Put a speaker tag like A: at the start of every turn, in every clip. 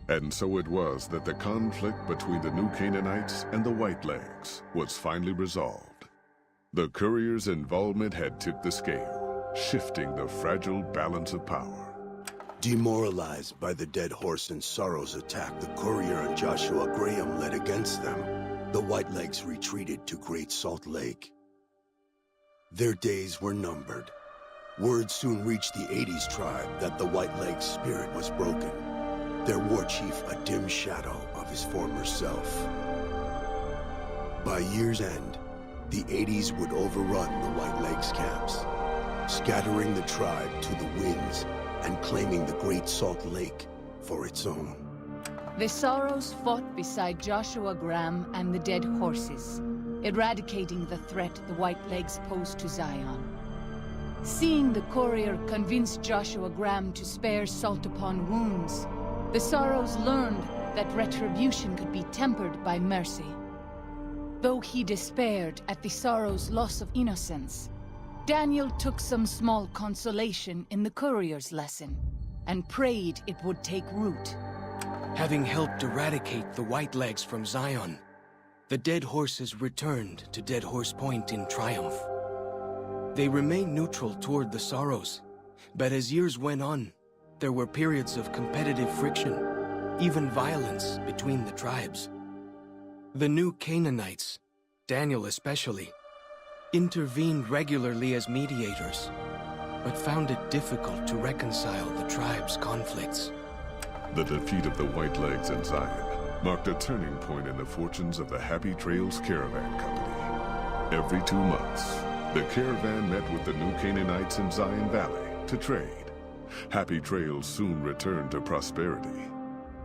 A: And so it was that the conflict between the New Canaanites and the Whitelegs was finally resolved. The courier's involvement had tipped the scale, shifting the fragile balance of power.
B: Demoralized by the Dead Horse and Sorrow's attack the courier and Joshua Graham led against them, the Whitelegs retreated to Great Salt Lake. Their days were numbered. Word soon reached the 80s tribe that the Whitelegs' spirit was broken, their war chief a dim shadow of his former self. By year's end, the 80s would overrun the Whitelegs' camps, scattering the tribe to the winds and claiming the Great Salt Lake for its own.
C: The Sorrows fought beside Joshua Graham and the Dead Horses, eradicating the threat the Whitelegs posed to Zion. Seeing the courier convince Joshua Graham to spare Salt Upon Wounds, the Sorrows learned that retribution could be tempered by mercy. Though he despaired at the Sorrows' loss of innocence, Daniel took some small consolation in the courier's lesson, and prayed it would take root.
D: Having helped eradicate the Whitelegs from Zion, the Dead Horses returned to Dead Horse Point in triumph. They remained neutral toward the Sorrows, but as years went on, there were periods of competitive friction, even violence between the tribes. The New Canaanites, Daniel especially, intervened regularly as mediators, but found it difficult to reconcile the tribe's conflicts.
A: The defeat of the Whitelegs in Zion marked a turning point in the fortunes of the Happy Trails Caravan Company. Every 2 months, the caravan met with the New Canaanites in Zion Valley to trade. Happy Trails soon returned to prosperity.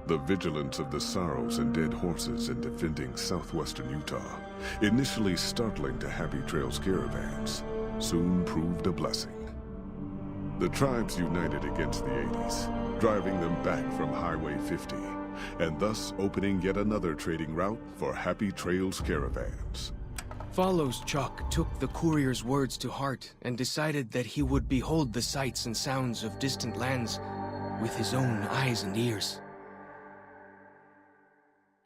A: The vigilance of the Sorrows and Dead Horses in defending southwestern Utah, initially startling to Happy Trails caravans, soon proved a blessing. The tribes united against the 80s, driving them back from Highway 50, and thus opening yet another trading route for Happy Trails caravans.
D: Follows Chuck took the courier's words to heart and decided that he would behold the sights and sounds of distant lands with his own eyes and ears.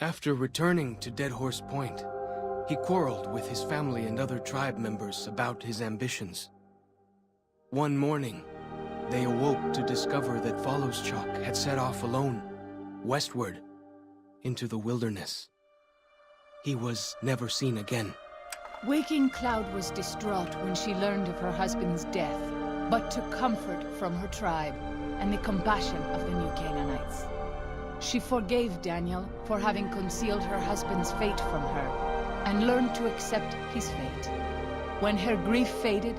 D: After returning to Dead Horse Point, he quarreled with his family and other tribe members about his ambitions. One morning, they awoke to discover that Follows Chuck had set off alone, westward, into the wilderness. He was never seen again.
C: Waking Cloud was distraught when she learned of her husband's death, but took comfort from her tribe and the compassion of the New Canaanites. She forgave Daniel for having concealed her husband's fate from her, and learned to accept his fate. When her grief faded,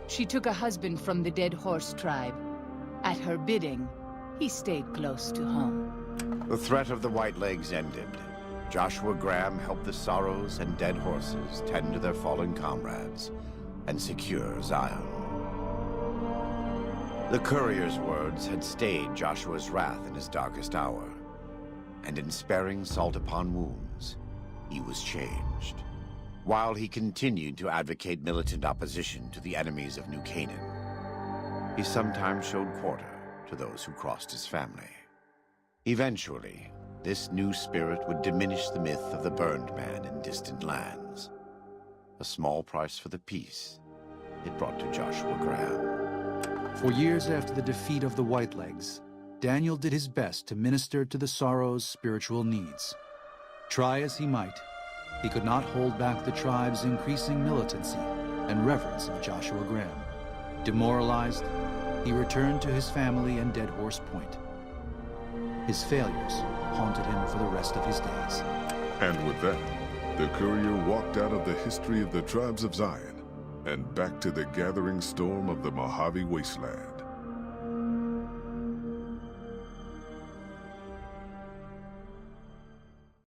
C: she took a husband from the Dead Horse tribe. At her bidding, he stayed close to home.
E: The threat of the Whitelegs ended. Joshua Graham helped the Sorrows and Dead Horses tend to their fallen comrades and secure Zion. The courier's words had stayed Joshua's wrath in his darkest hour, and in sparing Salt Upon Wounds, he was changed. While he continued to advocate militant opposition to the enemies of New Canaan, he sometimes showed quarter to those who crossed his family. Eventually, this new spirit would diminish the myth of the burned man in distant lands. A small price for the peace it brought to Joshua Graham.
F: For years after the defeat of the Whitelegs, Daniel did his best to minister to the Sorrows' spiritual needs. Try as he might, he could not hold back the tribe's increasing militancy and reverence of Joshua Graham. Demoralized, he returned to his family and Dead Horse Point. His failures haunted him for the rest of his days.
A: And with that, the courier walked out of the history of the tribes of Zion and back to the gathering storm of the Mojave Wasteland.